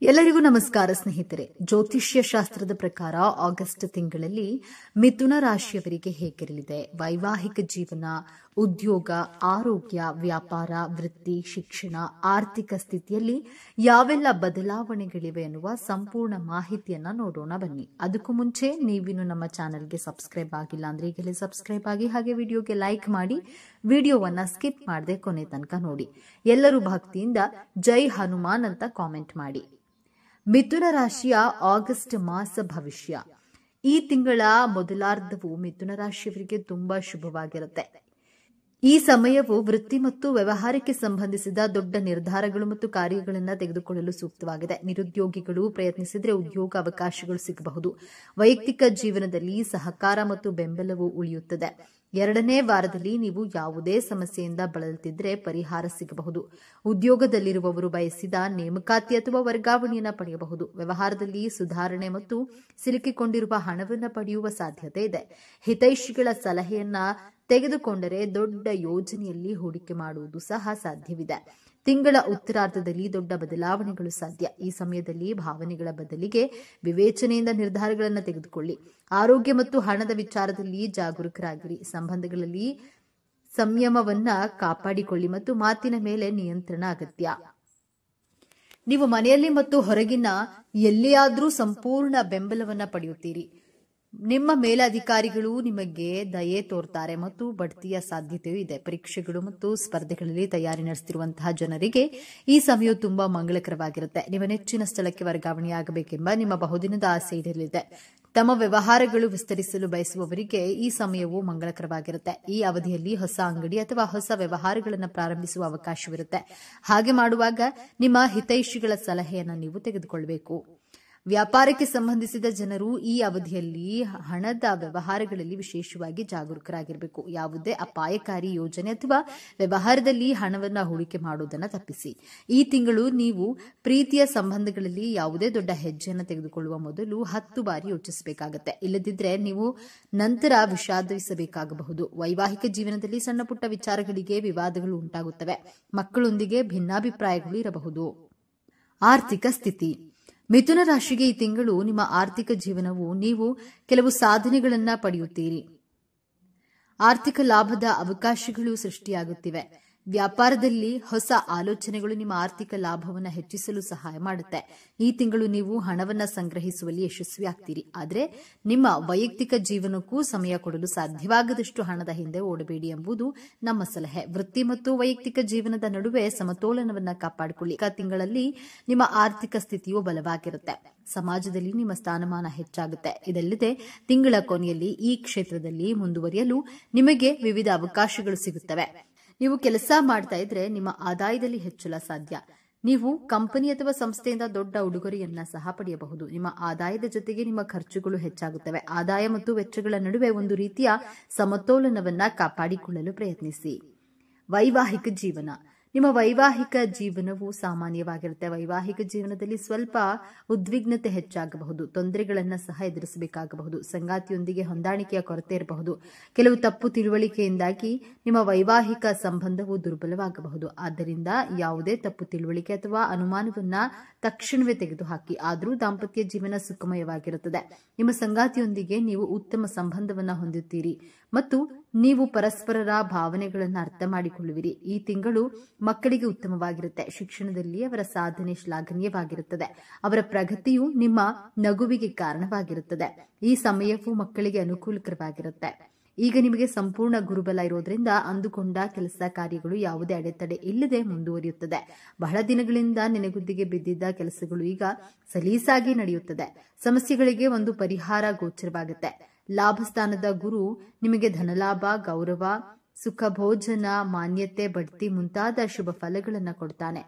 ಎಲ್ಲರಿಗೂ ನಮಸ್ಕಾರ ಸ್ನೇಹಿತರೆ. ಜ್ಯೋತಿಷ್ಯ ಶಾಸ್ತ್ರದ ಪ್ರಕಾರ ಆಗಸ್ಟ್ ತಿಂಗಳಲ್ಲಿ ಮಿಥುನ ರಾಶಿಯವರಿಗೆ ಹೇಗಿರಲಿದೆ? ವೈವಾಹಿಕ ಜೀವನ, ಉದ್ಯೋಗ, ಆರೋಗ್ಯ, ವ್ಯಾಪಾರ, ವೃತ್ತಿ, ಶಿಕ್ಷಣ, ಆರ್ಥಿಕ ಸ್ಥಿತಿಯಲ್ಲಿ ಯಾವೆಲ್ಲ ಬದಲಾವಣೆಗಳಿವೆ ಎನ್ನುವ ಸಂಪೂರ್ಣ ಮಾಹಿತಿಯನ್ನ ನೋಡೋಣ ಬನ್ನಿ. ಅದಕ್ಕೂ ಮುಂಚೆ ನೀವಿನ್ನು ನಮ್ಮ ಚಾನೆಲ್ಗೆ ಸಬ್ಸ್ಕ್ರೈಬ್ ಆಗಿಲ್ಲ ಅಂದ್ರೆ ಈಗಲೇ ಸಬ್ಸ್ಕ್ರೈಬ್ ಆಗಿ, ಹಾಗೆ ವಿಡಿಯೋಗೆ ಲೈಕ್ ಮಾಡಿ, ವಿಡಿಯೋವನ್ನ ಸ್ಕಿಪ್ ಮಾಡದೆ ಕೊನೆ ತನಕ ನೋಡಿ. ಎಲ್ಲರೂ ಭಕ್ತಿಯಿಂದ ಜೈ ಹನುಮಾನ್ ಅಂತ ಕಾಮೆಂಟ್ ಮಾಡಿ. ಮಿಥುನ ರಾಶಿಯ ಆಗಸ್ಟ್ ಮಾಸ ಭವಿಷ್ಯ. ಈ ತಿಂಗಳ ಮೊದಲಾರ್ಧವು ಮಿಥುನ ರಾಶಿಯವರಿಗೆ ತುಂಬಾ ಶುಭವಾಗಿರುತ್ತೆ. ಈ ಸಮಯವು ವೃತ್ತಿ ಮತ್ತು ವ್ಯವಹಾರಕ್ಕೆ ಸಂಬಂಧಿಸಿದ ದೊಡ್ಡ ನಿರ್ಧಾರಗಳು ಮತ್ತು ಕಾರ್ಯಗಳನ್ನು ತೆಗೆದುಕೊಳ್ಳಲು ಸೂಕ್ತವಾಗಿದೆ. ನಿರುದ್ಯೋಗಿಗಳು ಪ್ರಯತ್ನಿಸಿದರೆ ಉದ್ಯೋಗ ಅವಕಾಶಗಳು ಸಿಗಬಹುದು. ವೈಯಕ್ತಿಕ ಜೀವನದಲ್ಲಿ ಸಹಕಾರ ಮತ್ತು ಬೆಂಬಲವು ಉಳಿಯುತ್ತದೆ. ಎರಡನೇ ವಾರದಲ್ಲಿ ನೀವು ಯಾವುದೇ ಸಮಸ್ಯೆಯಿಂದ ಬಳಲುತ್ತಿದ್ದರೆ ಪರಿಹಾರ ಸಿಗಬಹುದು. ಉದ್ಯೋಗದಲ್ಲಿರುವವರು ಬಯಸಿದ ನೇಮಕಾತಿ ಅಥವಾ ವರ್ಗಾವಣೆಯನ್ನು ಪಡೆಯಬಹುದು. ವ್ಯವಹಾರದಲ್ಲಿ ಸುಧಾರಣೆ ಮತ್ತು ಸಿಲುಕಿಕೊಂಡಿರುವ ಹಣವನ್ನು ಪಡೆಯುವ ಸಾಧ್ಯತೆ ಇದೆ. ಹಿತೈಷಿಗಳ ಸಲಹೆಯನ್ನ ತೆಗೆದುಕೊಂಡರೆ ದೊಡ್ಡ ಯೋಜನೆಯಲ್ಲಿ ಹೂಡಿಕೆ ಮಾಡುವುದು ಸಹ ಸಾಧ್ಯವಿದೆ. ತಿಂಗಳ ಉತ್ತರಾರ್ಧದಲ್ಲಿ ದೊಡ್ಡ ಬದಲಾವಣೆಗಳು ಸಾಧ್ಯ. ಈ ಸಮಯದಲ್ಲಿ ಭಾವನೆಗಳ ಬದಲಿಗೆ ವಿವೇಚನೆಯಿಂದ ನಿರ್ಧಾರಗಳನ್ನು ತೆಗೆದುಕೊಳ್ಳಿ. ಆರೋಗ್ಯ ಮತ್ತು ಹಣದ ವಿಚಾರದಲ್ಲಿ ಜಾಗರೂಕರಾಗಿರಿ. ಸಂಬಂಧಗಳಲ್ಲಿ ಸಂಯಮವನ್ನ ಕಾಪಾಡಿಕೊಳ್ಳಿ ಮತ್ತು ಮಾತಿನ ಮೇಲೆ ನಿಯಂತ್ರಣ ಅಗತ್ಯ. ನೀವು ಮನೆಯಲ್ಲಿ ಮತ್ತು ಹೊರಗಿನ ಎಲ್ಲಿಯಾದರೂ ಸಂಪೂರ್ಣ ಬೆಂಬಲವನ್ನ ಪಡೆಯುತ್ತೀರಿ. ನಿಮ್ಮ ಮೇಲಧಿಕಾರಿಗಳು ನಿಮಗೆ ದಯೆ ತೋರ್ತಾರೆ ಮತ್ತು ಬಡ್ತಿಯ ಸಾಧ್ಯತೆಯೂ ಇದೆ. ಪರೀಕ್ಷೆಗಳು ಮತ್ತು ಸ್ಪರ್ಧೆಗಳಲ್ಲಿ ತಯಾರಿ ನಡೆಸುತ್ತಿರುವಂತಹ ಜನರಿಗೆ ಈ ಸಮಯವು ತುಂಬಾ ಮಂಗಳಕರವಾಗಿರುತ್ತೆ. ನಿಮ್ಮ ನೆಚ್ಚಿನ ಸ್ಥಳಕ್ಕೆ ವರ್ಗಾವಣೆಯಾಗಬೇಕೆಂಬ ನಿಮ್ಮ ಬಹುದಿನದ ಆಸೆ ಈಡೇರಲಿದೆ. ತಮ್ಮ ವ್ಯವಹಾರಗಳು ವಿಸ್ತರಿಸಲು ಬಯಸುವವರಿಗೆ ಈ ಸಮಯವು ಮಂಗಳಕರವಾಗಿರುತ್ತೆ. ಈ ಅವಧಿಯಲ್ಲಿ ಹೊಸ ಅಂಗಡಿ ಅಥವಾ ಹೊಸ ವ್ಯವಹಾರಗಳನ್ನು ಪ್ರಾರಂಭಿಸುವ ಅವಕಾಶವಿರುತ್ತೆ. ಹಾಗೆ ಮಾಡುವಾಗ ನಿಮ್ಮ ಹಿತೈಷಿಗಳ ಸಲಹೆಯನ್ನು ನೀವು ತೆಗೆದುಕೊಳ್ಳಬೇಕು. ವ್ಯಾಪಾರಕ್ಕೆ ಸಂಬಂಧಿಸಿದ ಜನರು ಈ ಅವಧಿಯಲ್ಲಿ ಹಣದ ವ್ಯವಹಾರಗಳಲ್ಲಿ ವಿಶೇಷವಾಗಿ ಜಾಗರೂಕರಾಗಿರಬೇಕು. ಯಾವುದೇ ಅಪಾಯಕಾರಿ ಯೋಜನೆ ಅಥವಾ ವ್ಯವಹಾರದಲ್ಲಿ ಹಣವನ್ನು ಹೂಡಿಕೆ ಮಾಡುವುದನ್ನು ತಪ್ಪಿಸಿ. ಈ ತಿಂಗಳು ನೀವು ಪ್ರೀತಿಯ ಸಂಬಂಧಗಳಲ್ಲಿ ಯಾವುದೇ ದೊಡ್ಡ ಹೆಜ್ಜೆಯನ್ನು ತೆಗೆದುಕೊಳ್ಳುವ ಮೊದಲು 10 ಬಾರಿ ಯೋಚಿಸಬೇಕಾಗುತ್ತೆ. ಇಲ್ಲದಿದ್ದರೆ ನೀವು ನಂತರ ವಿಷಾದಿಸಬೇಕಾಗಬಹುದು. ವೈವಾಹಿಕ ಜೀವನದಲ್ಲಿ ಸಣ್ಣ ಪುಟ್ಟ ವಿಚಾರಗಳಿಗೆ ವಿವಾದಗಳು ಉಂಟಾಗುತ್ತವೆ. ಮಕ್ಕಳೊಂದಿಗೆ ಭಿನ್ನಾಭಿಪ್ರಾಯಗಳು ಇರಬಹುದು. ಆರ್ಥಿಕ ಸ್ಥಿತಿ. ಮಿಥುನ ರಾಶಿಗೆ ಈ ತಿಂಗಳು ನಿಮ್ಮ ಆರ್ಥಿಕ ಜೀವನವು ನೀವು ಕೆಲವು ಸಾಧನೆಗಳನ್ನ ಪಡೆಯುತ್ತೀರಿ. ಆರ್ಥಿಕ ಲಾಭದ ಅವಕಾಶಗಳು ಸೃಷ್ಟಿಯಾಗುತ್ತಿವೆ. ವ್ಯಾಪಾರದಲ್ಲಿ ಹೊಸ ಆಲೋಚನೆಗಳು ನಿಮ್ಮ ಆರ್ಥಿಕ ಲಾಭವನ್ನು ಹೆಚ್ಚಿಸಲು ಸಹಾಯ ಮಾಡುತ್ತೆ. ಈ ತಿಂಗಳು ನೀವು ಹಣವನ್ನು ಸಂಗ್ರಹಿಸುವಲ್ಲಿ ಯಶಸ್ವಿಯಾಗ್ತೀರಿ. ಆದರೆ ನಿಮ್ಮ ವೈಯಕ್ತಿಕ ಜೀವನಕ್ಕೂ ಸಮಯ ಕೊಡಲು ಸಾಧ್ಯವಾಗದಷ್ಟು ಹಣದ ಹಿಂದೆ ಓಡಬೇಡಿ ಎಂಬುದು ನಮ್ಮ ಸಲಹೆ. ವೃತ್ತಿ ಮತ್ತು ವೈಯಕ್ತಿಕ ಜೀವನದ ನಡುವೆ ಸಮತೋಲನವನ್ನು ಕಾಪಾಡಿಕೊಳ್ಳಿ. ತಿಂಗಳಲ್ಲಿ ನಿಮ್ಮ ಆರ್ಥಿಕ ಸ್ಥಿತಿಯು ಬಲವಾಗಿರುತ್ತೆ. ಸಮಾಜದಲ್ಲಿ ನಿಮ್ಮ ಸ್ಥಾನಮಾನ ಹೆಚ್ಚಾಗುತ್ತೆ. ಇದಲ್ಲದೆ ತಿಂಗಳ ಕೊನೆಯಲ್ಲಿ ಈ ಕ್ಷೇತ್ರದಲ್ಲಿ ಮುಂದುವರಿಯಲು ನಿಮಗೆ ವಿವಿಧ ಅವಕಾಶಗಳು ಸಿಗುತ್ತವೆ. ನೀವು ಕೆಲಸ ಮಾಡ್ತಾ ಇದ್ರೆ ನಿಮ್ಮ ಆದಾಯದಲ್ಲಿ ಹೆಚ್ಚಳ ಸಾಧ್ಯ. ನೀವು ಕಂಪನಿ ಅಥವಾ ಸಂಸ್ಥೆಯಿಂದ ದೊಡ್ಡ ಉಡುಗೊರೆಯನ್ನ ಸಹ ಪಡೆಯಬಹುದು. ನಿಮ್ಮ ಆದಾಯದ ಜೊತೆಗೆ ನಿಮ್ಮ ಖರ್ಚುಗಳು ಹೆಚ್ಚಾಗುತ್ತವೆ. ಆದಾಯ ಮತ್ತು ವೆಚ್ಚಗಳ ನಡುವೆ ಒಂದು ರೀತಿಯ ಸಮತೋಲನವನ್ನ ಕಾಪಾಡಿಕೊಳ್ಳಲು ಪ್ರಯತ್ನಿಸಿ. ವೈವಾಹಿಕ ಜೀವನ. ನಿಮ್ಮ ವೈವಾಹಿಕ ಜೀವನವು ಸಾಮಾನ್ಯವಾಗಿರುತ್ತೆ. ವೈವಾಹಿಕ ಜೀವನದಲ್ಲಿ ಸ್ವಲ್ಪ ಉದ್ವಿಗ್ನತೆ ಹೆಚ್ಚಾಗಬಹುದು. ತೊಂದರೆಗಳನ್ನು ಸಹ ಎದುರಿಸಬೇಕಾಗಬಹುದು. ಸಂಗಾತಿಯೊಂದಿಗೆ ಹೊಂದಾಣಿಕೆಯ ಕೊರತೆ ಇರಬಹುದು. ಕೆಲವು ತಪ್ಪು ತಿಳುವಳಿಕೆಯಿಂದಾಗಿ ನಿಮ್ಮ ವೈವಾಹಿಕ ಸಂಬಂಧವು ದುರ್ಬಲವಾಗಬಹುದು. ಆದ್ದರಿಂದ ಯಾವುದೇ ತಪ್ಪು ತಿಳುವಳಿಕೆ ಅಥವಾ ಅನುಮಾನವನ್ನ ತಕ್ಷಣವೇ ತೆಗೆದುಹಾಕಿ. ಆದರೂ ದಾಂಪತ್ಯ ಜೀವನ ಸುಖಮಯವಾಗಿರುತ್ತದೆ. ನಿಮ್ಮ ಸಂಗಾತಿಯೊಂದಿಗೆ ನೀವು ಉತ್ತಮ ಸಂಬಂಧವನ್ನ ಹೊಂದುತ್ತೀರಿ ಮತ್ತು ನೀವು ಪರಸ್ಪರರ ಭಾವನೆಗಳನ್ನು ಅರ್ಥ ಮಾಡಿಕೊಳ್ಳುವಿರಿ. ಈ ತಿಂಗಳು ಮಕ್ಕಳಿಗೆ ಉತ್ತಮವಾಗಿರುತ್ತೆ. ಶಿಕ್ಷಣದಲ್ಲಿ ಅವರ ಸಾಧನೆ ಶ್ಲಾಘನೀಯವಾಗಿರುತ್ತದೆ. ಅವರ ಪ್ರಗತಿಯು ನಿಮ್ಮ ನಗುವಿಗೆ ಕಾರಣವಾಗಿರುತ್ತದೆ. ಈ ಸಮಯವು ಮಕ್ಕಳಿಗೆ ಅನುಕೂಲಕರವಾಗಿರುತ್ತೆ. ಈಗ ನಿಮಗೆ ಸಂಪೂರ್ಣ ಗುರುಬಲ ಇರೋದ್ರಿಂದ ಅಂದುಕೊಂಡ ಕೆಲಸ ಕಾರ್ಯಗಳು ಯಾವುದೇ ಅಡೆತಡೆ ಇಲ್ಲದೆ ಮುಂದುವರಿಯುತ್ತದೆ. ಬಹಳ ದಿನಗಳಿಂದ ನೆನೆಗುದ್ದಿಗೆ ಬಿದ್ದಿದ್ದ ಕೆಲಸಗಳು ಈಗ ಸಲೀಸಾಗಿ ನಡೆಯುತ್ತದೆ. ಸಮಸ್ಯೆಗಳಿಗೆ ಒಂದು ಪರಿಹಾರ ಗೋಚರವಾಗುತ್ತೆ. ಲಾಭಸ್ಥಾನದ ಗುರು ನಿಮಗೆ ಧನಲಾಭ, ಗೌರವ, ಸುಖ, ಭೋಜನ, ಮಾನ್ಯತೆ, ಬಡ್ತಿ ಮುಂತಾದ ಶುಭ ಫಲಗಳನ್ನು ಕೊಡ್ತಾನೆ.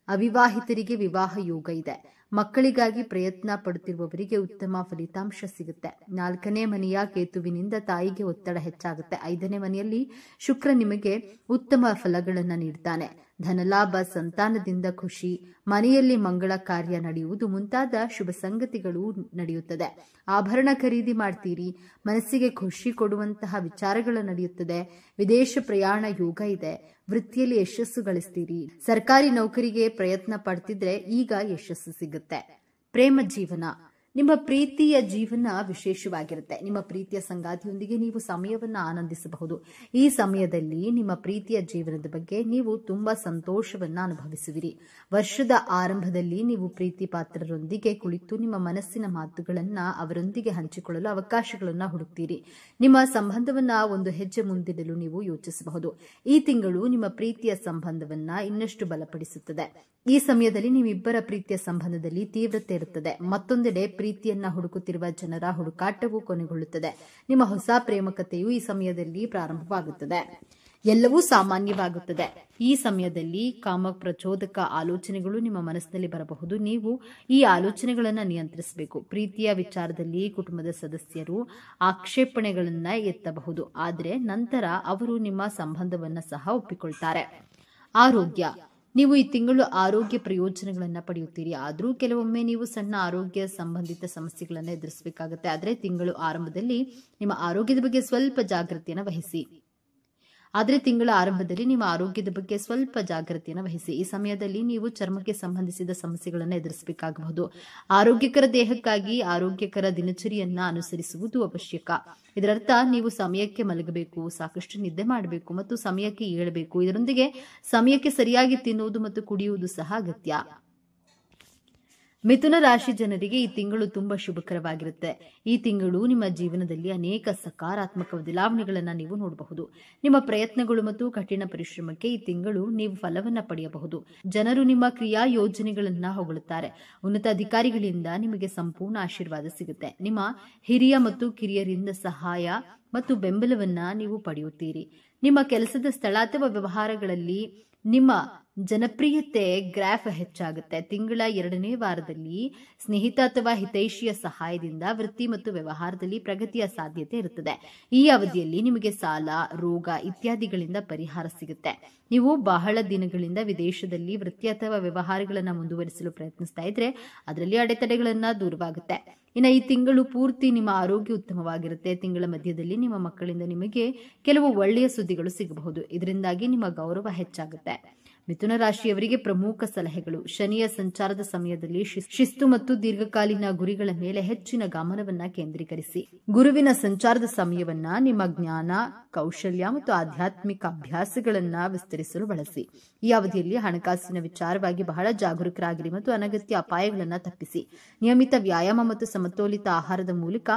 ಅವಿವಾಹಿತರಿಗೆ ವಿವಾಹ ಯೋಗ ಇದೆ. ಮಕ್ಕಳಿಗಾಗಿ ಪ್ರಯತ್ನ ಪಡುತ್ತಿರುವವರಿಗೆ ಉತ್ತಮ ಫಲಿತಾಂಶ ಸಿಗುತ್ತೆ. 4ನೇ ಮನೆಯ ಕೇತುವಿನಿಂದ ತಾಯಿಗೆ ಒತ್ತಡ ಹೆಚ್ಚಾಗುತ್ತೆ. 5ನೇ ಮನೆಯಲ್ಲಿ ಶುಕ್ರ ನಿಮಗೆ ಉತ್ತಮ ಫಲಗಳನ್ನು ನೀಡುತ್ತಾನೆ. ಧನಲಾಭ, ಸಂತಾನದಿಂದ ಖುಷಿ, ಮನೆಯಲ್ಲಿ ಮಂಗಳ ಕಾರ್ಯ ನಡೆಯುವುದು ಮುಂತಾದ ಶುಭ ಸಂಗತಿಗಳು ನಡೆಯುತ್ತದೆ. ಆಭರಣ ಖರೀದಿ ಮಾಡ್ತೀರಿ, ಮನಸ್ಸಿಗೆ ಖುಷಿ ಕೊಡುವಂತಹ ವಿಚಾರಗಳು ನಡೆಯುತ್ತದೆ. ವಿದೇಶ ಪ್ರಯಾಣ ಯೋಗ ಇದೆ. ವೃತ್ತಿಯಲ್ಲಿ ಯಶಸ್ಸು ಗಳಿಸ್ತೀರಿ. ಸರ್ಕಾರಿ ನೌಕರಿಗೆ ಪ್ರಯತ್ನ ಪಡ್ತಿದ್ರೆ ಈಗ ಯಶಸ್ಸು ಸಿಗುತ್ತೆ. ಪ್ರೇಮ ಜೀವನ, ನಿಮ್ಮ ಪ್ರೀತಿಯ ಜೀವನ ವಿಶೇಷವಾಗಿರುತ್ತೆ. ನಿಮ್ಮ ಪ್ರೀತಿಯ ಸಂಗಾತಿಯೊಂದಿಗೆ ನೀವು ಸಮಯವನ್ನು ಆನಂದಿಸಬಹುದು. ಈ ಸಮಯದಲ್ಲಿ ನಿಮ್ಮ ಪ್ರೀತಿಯ ಜೀವನದ ಬಗ್ಗೆ ನೀವು ತುಂಬಾ ಸಂತೋಷವನ್ನ ಅನುಭವಿಸುವಿರಿ. ವರ್ಷದ ಆರಂಭದಲ್ಲಿ ನೀವು ಪ್ರೀತಿ ಪಾತ್ರರೊಂದಿಗೆ ಕುಳಿತು ನಿಮ್ಮ ಮನಸ್ಸಿನ ಮಾತುಗಳನ್ನ ಅವರೊಂದಿಗೆ ಹಂಚಿಕೊಳ್ಳಲು ಅವಕಾಶಗಳನ್ನ ಹುಡುಕ್ತೀರಿ. ನಿಮ್ಮ ಸಂಬಂಧವನ್ನ ಒಂದು ಹೆಜ್ಜೆ ಮುಂದಿಡಲು ನೀವು ಯೋಚಿಸಬಹುದು. ಈ ತಿಂಗಳು ನಿಮ್ಮ ಪ್ರೀತಿಯ ಸಂಬಂಧವನ್ನ ಇನ್ನಷ್ಟು ಬಲಪಡಿಸುತ್ತದೆ. ಈ ಸಮಯದಲ್ಲಿ ನಿಮ್ಮಿಬ್ಬರ ಪ್ರೀತಿಯ ಸಂಬಂಧದಲ್ಲಿ ತೀವ್ರತೆ ಇರುತ್ತದೆ. ಮತ್ತೊಂದೆಡೆ ಪ್ರೀತಿಯನ್ನ ಹುಡುಕುತ್ತಿರುವ ಜನರ ಹುಡುಕಾಟವು ಕೊನೆಗೊಳ್ಳುತ್ತದೆ. ನಿಮ್ಮ ಹೊಸ ಪ್ರೇಮಕತೆಯು ಈ ಸಮಯದಲ್ಲಿ ಪ್ರಾರಂಭವಾಗುತ್ತದೆ. ಎಲ್ಲವೂ ಸಾಮಾನ್ಯವಾಗುತ್ತದೆ. ಈ ಸಮಯದಲ್ಲಿ ಕಾಮ ಪ್ರಚೋದಕ ಆಲೋಚನೆಗಳು ನಿಮ್ಮ ಮನಸ್ಸಿನಲ್ಲಿ ಬರಬಹುದು. ನೀವು ಈ ಆಲೋಚನೆಗಳನ್ನು ನಿಯಂತ್ರಿಸಬೇಕು. ಪ್ರೀತಿಯ ವಿಚಾರದಲ್ಲಿ ಕುಟುಂಬದ ಸದಸ್ಯರು ಆಕ್ಷೇಪಣೆಗಳನ್ನ ಎತ್ತಬಹುದು, ಆದರೆ ನಂತರ ಅವರು ನಿಮ್ಮ ಸಂಬಂಧವನ್ನ ಸಹ ಒಪ್ಪಿಕೊಳ್ತಾರೆ. ಆರೋಗ್ಯ, ನೀವು ಈ ತಿಂಗಳು ಆರೋಗ್ಯ ಪ್ರಯೋಜನಗಳನ್ನ ಪಡೆಯುತ್ತೀರಿ. ಆದರೂ ಕೆಲವೊಮ್ಮೆ ನೀವು ಸಣ್ಣ ಆರೋಗ್ಯ ಸಂಬಂಧಿತ ಸಮಸ್ಯೆಗಳನ್ನು ಎದುರಿಸಬೇಕಾಗುತ್ತೆ. ಆದರೆ ತಿಂಗಳು ಆರಂಭದಲ್ಲಿ ನಿಮ್ಮ ಆರೋಗ್ಯದ ಬಗ್ಗೆ ಸ್ವಲ್ಪ ಜಾಗೃತಿಯನ್ನು ವಹಿಸಿ. ಈ ಸಮಯದಲ್ಲಿ ನೀವು ಚರ್ಮಕ್ಕೆ ಸಂಬಂಧಿಸಿದ ಸಮಸ್ಯೆಗಳನ್ನು ಎದುರಿಸಬೇಕಾಗಬಹುದು. ಆರೋಗ್ಯಕರ ದೇಹಕ್ಕಾಗಿ ಆರೋಗ್ಯಕರ ದಿನಚರಿಯನ್ನ ಅನುಸರಿಸುವುದು ಅವಶ್ಯಕ. ಇದರರ್ಥ ನೀವು ಸಮಯಕ್ಕೆ ಮಲಗಬೇಕು, ಸಾಕಷ್ಟು ನಿದ್ದೆ ಮಾಡಬೇಕು ಮತ್ತು ಸಮಯಕ್ಕೆ ಏಳಬೇಕು. ಇದರೊಂದಿಗೆ ಸಮಯಕ್ಕೆ ಸರಿಯಾಗಿ ತಿನ್ನುವುದು ಮತ್ತು ಕುಡಿಯುವುದು ಸಹ ಅಗತ್ಯ. ಮಿಥುನ ರಾಶಿ ಜನರಿಗೆ ಈ ತಿಂಗಳು ತುಂಬಾ ಶುಭಕರವಾಗಿರುತ್ತೆ. ಈ ತಿಂಗಳು ನಿಮ್ಮ ಜೀವನದಲ್ಲಿ ಅನೇಕ ಸಕಾರಾತ್ಮಕ ಬದಲಾವಣೆಗಳನ್ನು ನೀವು ನೋಡಬಹುದು. ನಿಮ್ಮ ಪ್ರಯತ್ನಗಳು ಮತ್ತು ಕಠಿಣ ಪರಿಶ್ರಮಕ್ಕೆ ಈ ತಿಂಗಳು ನೀವು ಫಲವನ್ನ ಪಡೆಯಬಹುದು. ಜನರು ನಿಮ್ಮ ಕ್ರಿಯಾ ಯೋಜನೆಗಳನ್ನ ಹೊಗಳುತ್ತಾರೆ. ಉನ್ನತ ಅಧಿಕಾರಿಗಳಿಂದ ನಿಮಗೆ ಸಂಪೂರ್ಣ ಆಶೀರ್ವಾದ ಸಿಗುತ್ತೆ. ನಿಮ್ಮ ಹಿರಿಯ ಮತ್ತು ಕಿರಿಯರಿಂದ ಸಹಾಯ ಮತ್ತು ಬೆಂಬಲವನ್ನ ನೀವು ಪಡೆಯುತ್ತೀರಿ. ನಿಮ್ಮ ಕೆಲಸದ ಸ್ಥಳ ಅಥವಾ ವ್ಯವಹಾರಗಳಲ್ಲಿ ನಿಮ್ಮ ಜನಪ್ರಿಯತೆ ಗ್ರಾಫ್ ಹೆಚ್ಚಾಗುತ್ತೆ. ತಿಂಗಳ 2ನೇ ವಾರದಲ್ಲಿ ಸ್ನೇಹಿತ ಅಥವಾ ಹಿತೈಷಿಯ ಸಹಾಯದಿಂದ ವೃತ್ತಿ ಮತ್ತು ವ್ಯವಹಾರದಲ್ಲಿ ಪ್ರಗತಿಯ ಸಾಧ್ಯತೆ ಇರುತ್ತದೆ. ಈ ಅವಧಿಯಲ್ಲಿ ನಿಮಗೆ ಸಾಲ, ರೋಗ ಇತ್ಯಾದಿಗಳಿಂದ ಪರಿಹಾರ ಸಿಗುತ್ತೆ. ನೀವು ಬಹಳ ದಿನಗಳಿಂದ ವಿದೇಶದಲ್ಲಿ ವೃತ್ತಿ ಅಥವಾ ವ್ಯವಹಾರಗಳನ್ನು ಮುಂದುವರಿಸಲು ಪ್ರಯತ್ನಿಸ್ತಾ ಇದ್ರೆ ಅದರಲ್ಲಿ ಅಡೆತಡೆಗಳನ್ನ ದೂರವಾಗುತ್ತೆ. ಇನ್ನು ಈ ತಿಂಗಳು ಪೂರ್ತಿ ನಿಮ್ಮ ಆರೋಗ್ಯ ಉತ್ತಮವಾಗಿರುತ್ತೆ. ತಿಂಗಳ ಮಧ್ಯದಲ್ಲಿ ನಿಮ್ಮ ಮಕ್ಕಳಿಂದ ನಿಮಗೆ ಕೆಲವು ಒಳ್ಳೆಯ ಸುದ್ದಿಗಳು ಸಿಗಬಹುದು. ಇದರಿಂದಾಗಿ ನಿಮ್ಮ ಗೌರವ ಹೆಚ್ಚಾಗುತ್ತೆ. ಮಿಥುನ ರಾಶಿಯವರಿಗೆ ಪ್ರಮುಖ ಸಲಹೆಗಳು: ಶನಿಯ ಸಂಚಾರದ ಸಮಯದಲ್ಲಿ ಶಿಸ್ತು ಮತ್ತು ದೀರ್ಘಕಾಲೀನ ಗುರಿಗಳ ಮೇಲೆ ಹೆಚ್ಚಿನ ಗಮನವನ್ನ ಕೇಂದ್ರೀಕರಿಸಿ. ಗುರುವಿನ ಸಂಚಾರದ ಸಮಯವನ್ನ ನಿಮ್ಮ ಜ್ಞಾನ, ಕೌಶಲ್ಯ ಮತ್ತು ಆಧ್ಯಾತ್ಮಿಕ ಅಭ್ಯಾಸಗಳನ್ನ ವಿಸ್ತರಿಸಲು ಬಳಸಿ. ಈ ಅವಧಿಯಲ್ಲಿ ಹಣಕಾಸಿನ ವಿಚಾರವಾಗಿ ಬಹಳ ಜಾಗರೂಕರಾಗಿರಿ ಮತ್ತು ಅನಗತ್ಯ ಅಪಾಯಗಳನ್ನು ತಪ್ಪಿಸಿ. ನಿಯಮಿತ ವ್ಯಾಯಾಮ ಮತ್ತು ಸಮತೋಲಿತ ಆಹಾರದ ಮೂಲಕ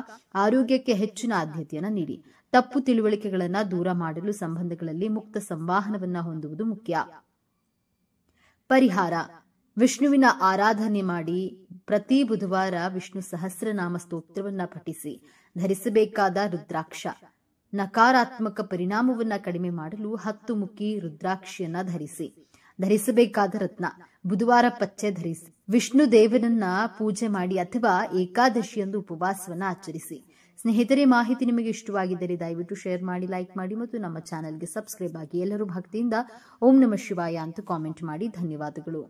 ಆರೋಗ್ಯಕ್ಕೆ ಹೆಚ್ಚಿನ ಆದ್ಯತೆಯನ್ನು ನೀಡಿ. ತಪ್ಪು ತಿಳುವಳಿಕೆಗಳನ್ನು ದೂರ ಮಾಡಲು ಸಂಬಂಧಗಳಲ್ಲಿ ಮುಕ್ತ ಸಂವಹನವನ್ನ ಹೊಂದುವುದು ಮುಖ್ಯ. ಪರಿಹಾರ: ವಿಷ್ಣುವಿನ ಆರಾಧನೆ ಮಾಡಿ. ಪ್ರತಿ ಬುಧವಾರ ವಿಷ್ಣು ಸಹಸ್ರನಾಮ ಸ್ತೋತ್ರವನ್ನ ಪಠಿಸಿ. ಧರಿಸಬೇಕಾದ ರುದ್ರಾಕ್ಷ: ನಕಾರಾತ್ಮಕ ಪರಿಣಾಮವನ್ನ ಕಡಿಮೆ ಮಾಡಲು 10 ಮುಖಿ ರುದ್ರಾಕ್ಷಿಯನ್ನ ಧರಿಸಿ. ಧರಿಸಬೇಕಾದ ರತ್ನ: ಬುಧವಾರ ಪಚ್ಚೆ ಧರಿಸಿ. ವಿಷ್ಣು ದೇವನನ್ನ ಪೂಜೆ ಮಾಡಿ ಅಥವಾ ಏಕಾದಶಿಯಂದು ಉಪವಾಸವನ್ನ ಆಚರಿಸಿ. ಸ್ನೇಹಿತರೆ, ಮಾಹಿತಿ ನಿಮಗೆ ಇಷ್ಟವಾಗಿದ್ದರೆ ದಯವಿಟ್ಟು ಶೇರ್ ಮಾಡಿ, ಲೈಕ್ ಮಾಡಿ ಮತ್ತು ನಮ್ಮ ಚಾನೆಲ್ಗೆ ಸಬ್ಸ್ಕ್ರೈಬ್ ಆಗಿ. ಎಲ್ಲರೂ ಭಕ್ತಿಯಿಂದ ಓಂ ನಮಃ ಶಿವಾಯ ಅಂತ ಕಾಮೆಂಟ್ ಮಾಡಿ. ಧನ್ಯವಾದಗಳು.